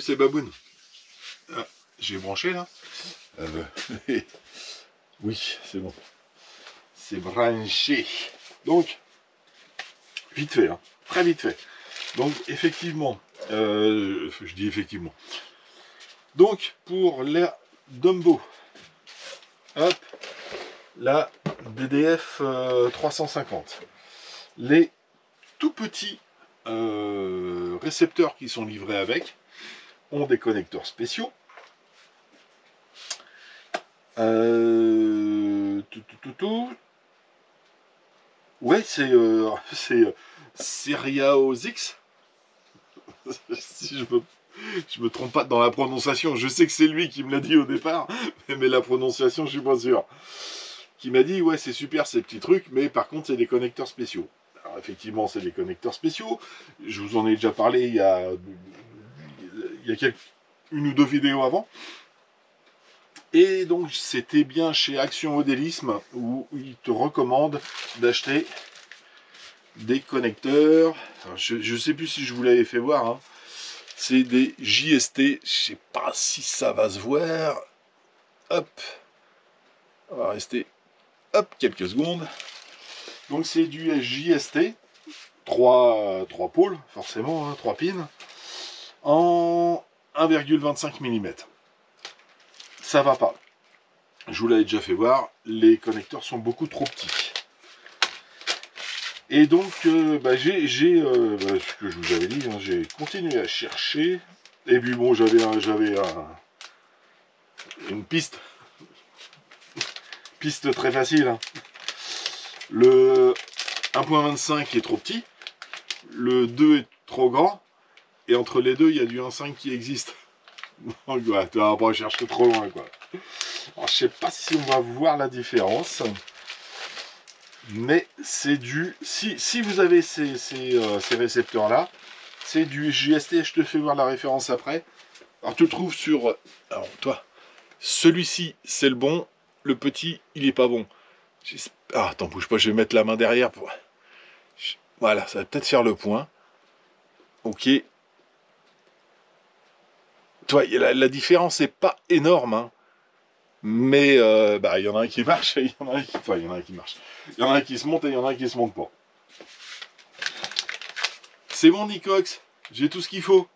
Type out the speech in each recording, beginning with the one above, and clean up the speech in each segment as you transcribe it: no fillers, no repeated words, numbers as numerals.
Salut, c'est Baboun. Ah, j'ai branché là. Oui, c'est bon. C'est branché. Donc, vite fait, hein, très vite fait. Donc, effectivement, je dis effectivement. Donc, pour la Dumbo, hop, la DDF 350, les tout petits récepteurs qui sont livrés avec ont des connecteurs spéciaux. Ouais, c'est Seriaozix. Si je me trompe pas dans la prononciation, je sais que c'est lui qui me l'a dit au départ, mais la prononciation, je suis pas sûr. Qui m'a dit, ouais, c'est super ces petits trucs, mais par contre, c'est des connecteurs spéciaux. Alors, effectivement, c'est des connecteurs spéciaux. Je vous en ai déjà parlé il y a une ou deux vidéos avant. Et donc, c'était bien chez Action Modélisme où ils te recommandent d'acheter des connecteurs. Alors, je ne sais plus si je vous l'avais fait voir. Hein. C'est des JST. Je sais pas si ça va se voir. Hop. On va rester quelques secondes. Donc c'est du JST. 3 pôles, forcément, hein, 3 pins. En 1,25 mm. Ça va pas. Je vous l'avais déjà fait voir. Les connecteurs sont beaucoup trop petits. Et donc, ce que je vous avais dit, hein, j'ai continué à chercher. Et puis bon, j'avais une piste très facile. Hein. Le 1.25 est trop petit, le 2 est trop grand, et entre les deux, il y a du 1.5 qui existe. Donc voilà, tu vas pas chercher trop loin, quoi. Alors, je sais pas si on va voir la différence. Mais c'est du... Si vous avez ces récepteurs-là, c'est du JST, je te fais voir la référence après. Alors tu le trouves sur... Alors toi, celui-ci c'est le bon, le petit il est pas bon. Ah, attends, bouge pas, je vais mettre la main derrière pour... Voilà, ça va peut-être faire le point. Ok. Toi, la différence n'est pas énorme, hein. Mais il y en a un qui marche et il y en a un qui... Enfin, il y en a un qui marche. Il y en a un qui se monte et il y en a un qui se monte pas. C'est bon, Nicox, j'ai tout ce qu'il faut.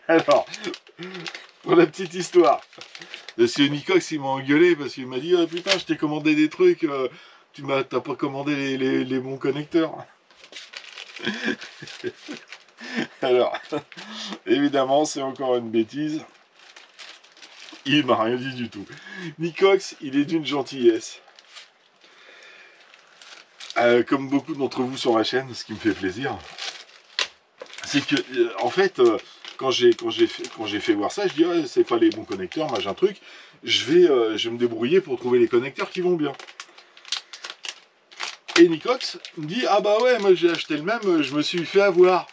Alors, pour la petite histoire, monsieur Nicox, il m'a engueulé parce qu'il m'a dit oh, putain, je t'ai commandé des trucs, t'as pas commandé les bons connecteurs. Alors, évidemment, c'est encore une bêtise. Il m'a rien dit du tout. Nicox, il est d'une gentillesse. Comme beaucoup d'entre vous sur la chaîne, ce qui me fait plaisir, c'est que, en fait, quand j'ai fait voir ça, je dis ouais, c'est pas les bons connecteurs, machin truc. Je vais me débrouiller pour trouver les connecteurs qui vont bien. Et Nicox me dit ah bah ouais, moi j'ai acheté le même, je me suis fait avoir.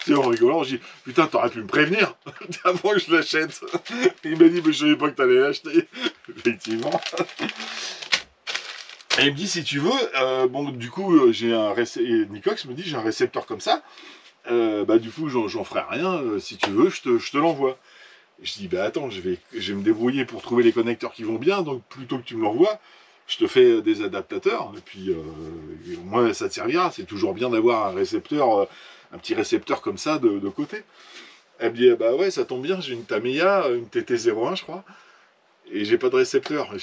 C'est en rigolant, je dis putain, t'aurais pu me prévenir avant que je l'achète. Il m'a dit mais je savais pas que t'allais l'acheter. Effectivement. Et il me dit si tu veux, bon du coup j'ai un Nicox me dit j'ai un récepteur comme ça. Du coup j'en ferai rien, si tu veux je te l'envoie. Et je dis bah attends, je vais me débrouiller pour trouver les connecteurs qui vont bien, donc plutôt que tu me l'envoies, je te fais des adaptateurs, et puis au moins ça te servira, c'est toujours bien d'avoir un récepteur, un petit récepteur comme ça de côté. Elle me dit bah ouais ça tombe bien, j'ai une Tamiya, une TT01 je crois, et j'ai pas de récepteur.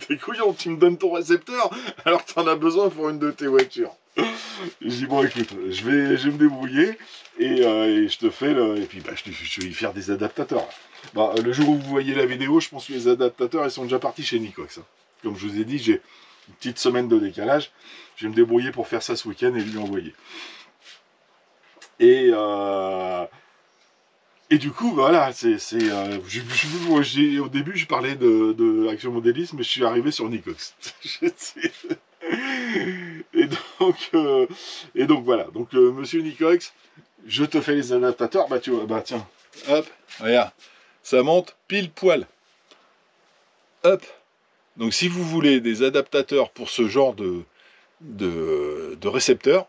T'es couillon, tu me donnes ton récepteur alors que t'en as besoin pour une de tes voitures. Je dis bon écoute, je vais me débrouiller et je te fais et puis je vais y faire des adaptateurs. Le jour où vous voyez la vidéo, je pense que les adaptateurs ils sont déjà partis chez Nicox. Hein. Comme je vous ai dit, j'ai une petite semaine de décalage. Je vais me débrouiller pour faire ça ce week-end et lui envoyer. Et du coup, voilà, au début, je parlais de Action Modélisme, mais je suis arrivé sur Nicox. et donc voilà. Donc, monsieur Nicox, je te fais les adaptateurs. Bah, tu vois, bah tiens, hop, regarde, ça monte pile poil. Hop. Donc, si vous voulez des adaptateurs pour ce genre de récepteur,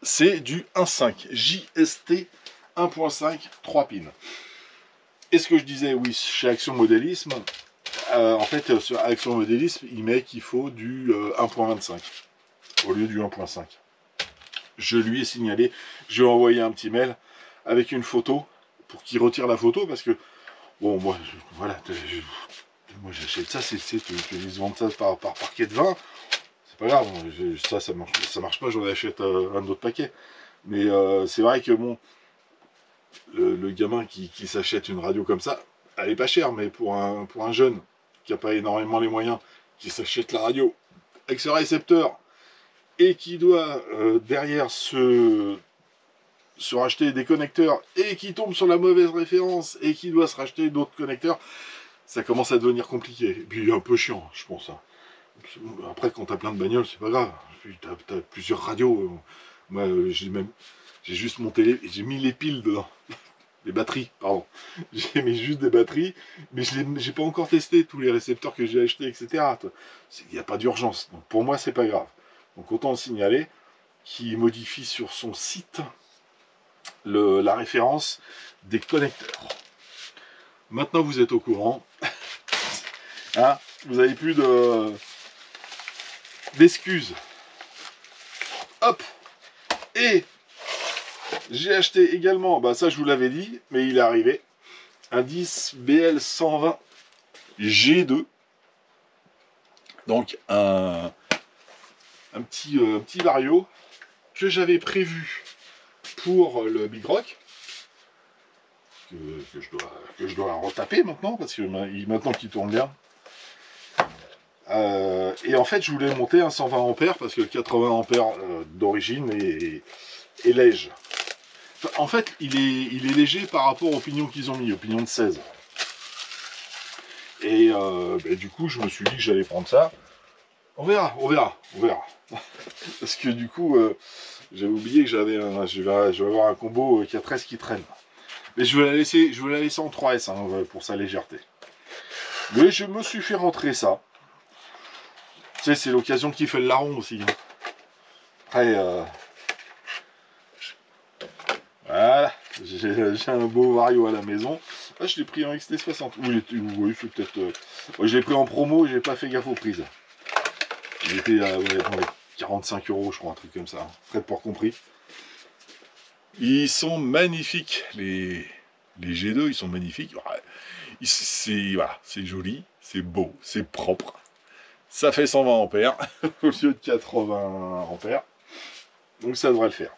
c'est du 1.5 JST 1.5, 3 pins. Et ce que je disais, oui, chez Action Modélisme, en fait, sur Action Modélisme, il met qu'il faut du 1.25 au lieu du 1.5. Je lui ai signalé, je lui ai envoyé un petit mail avec une photo pour qu'il retire la photo parce que, bon, moi, voilà, moi j'achète ça, ils se vendent ça par paquet de 20, c'est pas grave, ça marche pas, j'en achète un autre paquet. Mais c'est vrai que bon, le gamin qui s'achète une radio comme ça, elle est pas chère, mais pour un jeune qui n'a pas énormément les moyens, qui s'achète la radio avec ce récepteur et qui doit derrière se racheter des connecteurs et qui tombe sur la mauvaise référence et qui doit se racheter d'autres connecteurs, ça commence à devenir compliqué. Et puis un peu chiant, je pense. Hein. Après, quand t'as plein de bagnoles, c'est pas grave. T'as plusieurs radios. Moi, j'ai juste monté, j'ai mis les piles dedans. Les batteries, pardon. J'ai mis juste des batteries, mais j'ai pas encore testé tous les récepteurs que j'ai achetés, etc. Il n'y a pas d'urgence. Donc pour moi, c'est pas grave. Donc autant le signaler, qui modifie sur son site la référence des connecteurs. Maintenant, vous êtes au courant. Hein, vous n'avez plus d'excuses. Hop. Et j'ai acheté également, bah ça je vous l'avais dit, mais il est arrivé, un 10 BL120 G2. Donc un petit vario que j'avais prévu pour le Big Rock, que je dois retaper maintenant, parce que maintenant qu'il tourne bien. Et en fait, je voulais monter un 120 ampères, parce que le 80 ampères d'origine est léger. En fait, il est léger par rapport aux pignons qu'ils ont mis, aux pignons de 16. Et du coup, je me suis dit que j'allais prendre ça. On verra. Parce que du coup, j'avais oublié que je vais avoir un combo 4S qui traîne. Mais je vais la laisser en 3S hein, pour sa légèreté. Mais je me suis fait rentrer ça. Tu sais, c'est l'occasion qui fait le larron aussi. Hein. Après, voilà, j'ai un beau vario à la maison. Ah, je l'ai pris en XT60. Oui, c'est peut-être. Je l'ai pris en promo, j'ai pas fait gaffe aux prises. Il était dans les 45 €, je crois, un truc comme ça. Frais de port compris. Ils sont magnifiques, les G2, ils sont magnifiques. C'est joli, c'est beau, c'est propre. Ça fait 120 ampères au lieu de 80 ampères. Donc ça devrait le faire.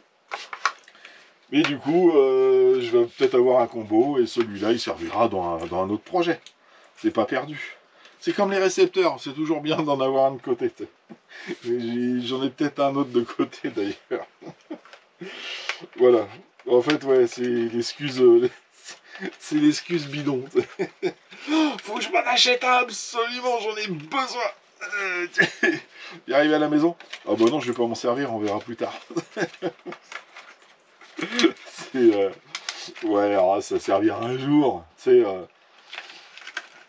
Mais du coup, je vais peut-être avoir un combo et celui-là, il servira dans un autre projet. C'est pas perdu. C'est comme les récepteurs, c'est toujours bien d'en avoir un de côté. J'en ai peut-être un autre de côté d'ailleurs. Voilà. En fait, ouais, c'est l'excuse bidon. Faut que je m'en achète un absolument, j'en ai besoin. Il arrive à la maison. Ah bah non, je vais pas m'en servir, on verra plus tard. Ouais, alors ça servira un jour. Tu sais,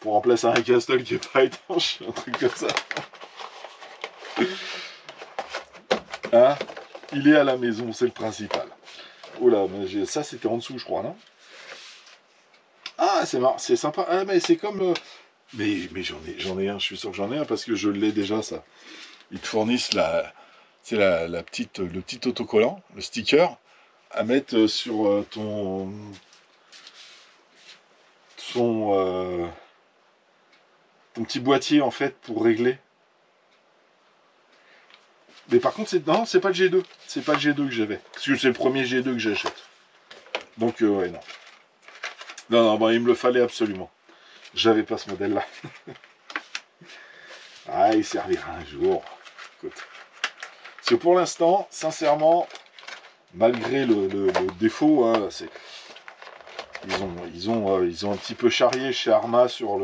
pour remplacer un castle qui est pas étanche, un truc comme ça. Hein, il est à la maison, c'est le principal. Oula, mais ça c'était en dessous, je crois, non? Ah, c'est marrant, c'est sympa. Ah, mais c'est comme. Mais j'en ai un, je suis sûr que j'en ai un parce que je l'ai déjà, ça. Ils te fournissent le petit autocollant, le sticker, à mettre sur ton petit boîtier en fait pour régler. Mais par contre, c'est pas le G2. C'est pas le G2 que j'avais. Parce que c'est le premier G2 que j'achète. Donc, ouais, non. Non, bah, il me le fallait absolument. J'avais pas ce modèle-là. Ah, il servira un jour. Écoute. Parce que pour l'instant, sincèrement, malgré le défaut, hein, ils ont un petit peu charrié chez Arma sur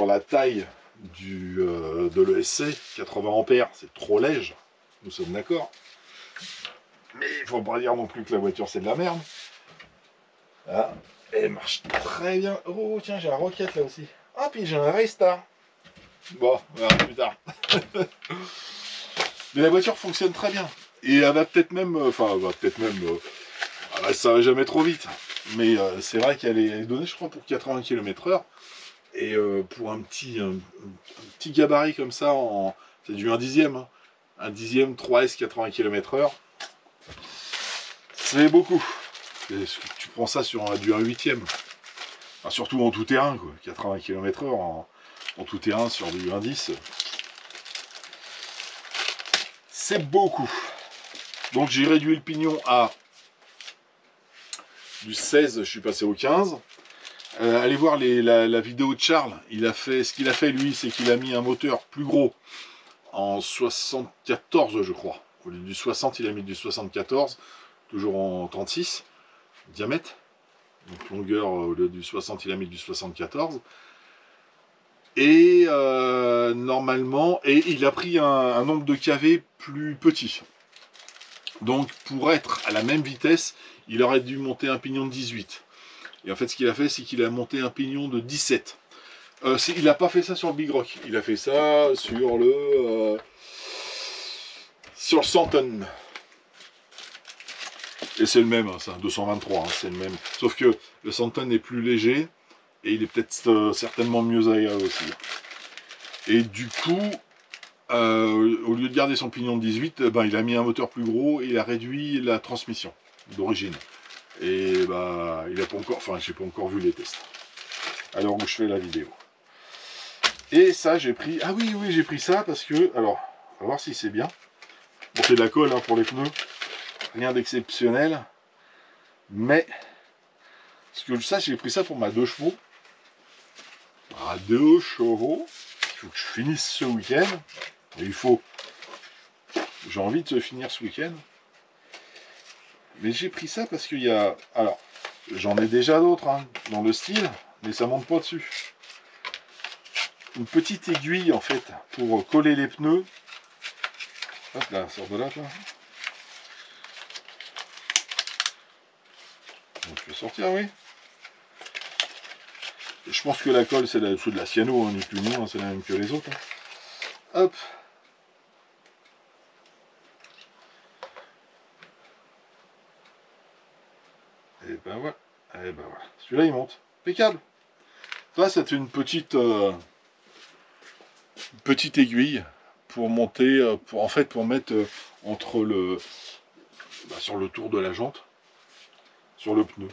la taille de l'ESC. 80 ampères, c'est trop léger. Nous sommes d'accord. Mais il faut pas dire non plus que la voiture c'est de la merde. Ah, elle marche très bien. Oh tiens, j'ai un Rocket là aussi. Ah, puis j'ai un Raystar. Bon, on verra plus tard. Mais la voiture fonctionne très bien. Et elle va peut-être même, bah, ça va jamais trop vite. Mais c'est vrai qu'elle est donnée, je crois, pour 80 km/h. Et pour un petit gabarit comme ça, c'est du 1/10. Hein. 1/10, 3S, 80 km/h. C'est beaucoup. Tu prends ça sur du 1/8. Enfin, surtout en tout terrain, quoi. 80 km/h en tout terrain sur du 1/10. C'est beaucoup. Donc j'ai réduit le pignon à du 16, je suis passé au 15. Allez voir la vidéo de Charles. Ce qu'il a fait lui, c'est qu'il a mis un moteur plus gros en 74, je crois. Au lieu du 60, il a mis du 74, toujours en 36 diamètre. Donc longueur, au lieu du 60, il a mis du 74. Et normalement, et il a pris un nombre de kV plus petit. Donc pour être à la même vitesse, il aurait dû monter un pignon de 18. Et en fait, ce qu'il a fait, c'est qu'il a monté un pignon de 17. Il n'a pas fait ça sur le Big Rock. Il a fait ça sur le Stanton. Et c'est le même, hein, c'est un 223, hein, c'est le même. Sauf que le Stanton est plus léger et il est peut-être certainement mieux aéré aussi. Et du coup, au lieu de garder son pignon de 18, ben, il a mis un moteur plus gros et il a réduit la transmission d'origine. Et bah, il a pas encore, enfin, j'ai pas encore vu les tests. À l'heure où je fais la vidéo. Et ça, j'ai pris, ah oui, j'ai pris ça parce que, alors, on va voir si c'est bien. Bon, c'est de la colle hein, pour les pneus, rien d'exceptionnel. Mais, parce que ça, j'ai pris ça pour ma 2 chevaux. À 2 chevaux, il faut que je finisse ce week-end. Il faut, j'ai envie de finir ce week-end. Mais j'ai pris ça parce qu'il y a... Alors, j'en ai déjà d'autres hein, dans le style, mais ça monte pas dessus. Une petite aiguille, en fait, pour coller les pneus. Hop là, sort de là, toi. Donc, je vais sortir, oui. Et je pense que la colle, c'est de la cyano, hein, ni plus ni moins, c'est la même que les autres. Hein. Hop. Et ben voilà. Et ben voilà. Celui-là, il monte. Impeccable. Ça, c'est une petite aiguille pour monter, pour mettre entre le... sur le tour de la jante, sur le pneu.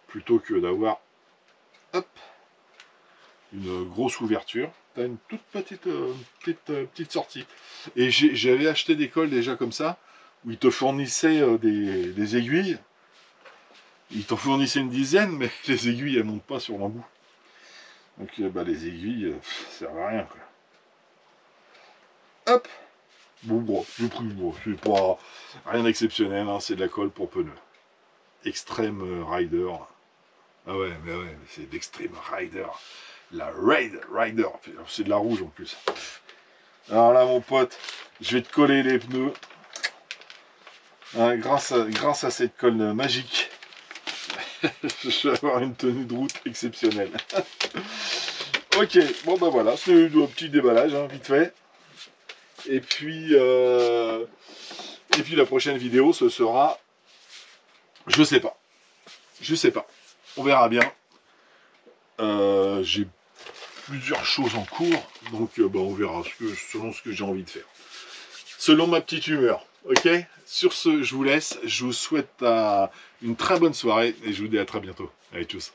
Plutôt que d'avoir une grosse ouverture. Tu as une toute petite sortie. Et j'avais acheté des cols déjà comme ça, où ils te fournissaient des aiguilles. Ils t'en fournissaient une dizaine, mais les aiguilles, elles montent pas sur l'embout. Donc bah, les aiguilles, ça servent à rien. Quoi. Hop. Bon, j'ai pris, c'est pas rien d'exceptionnel, hein, c'est de la colle pour pneus. Extreme Rider. Ah ouais, mais c'est d'Extreme Rider. La Rider, c'est de la rouge en plus. Alors là, mon pote, je vais te coller les pneus. Hein, grâce à cette colle magique, je vais avoir une tenue de route exceptionnelle. Ok, bon bah voilà, c'est un petit déballage, hein, vite fait. Et puis la prochaine vidéo, ce sera... Je sais pas. On verra bien. J'ai plusieurs choses en cours, donc bah, on verra selon ce que j'ai envie de faire. Selon ma petite humeur, ok? Sur ce, je vous laisse. Je vous souhaite une très bonne soirée et je vous dis à très bientôt. Allez, tchuss.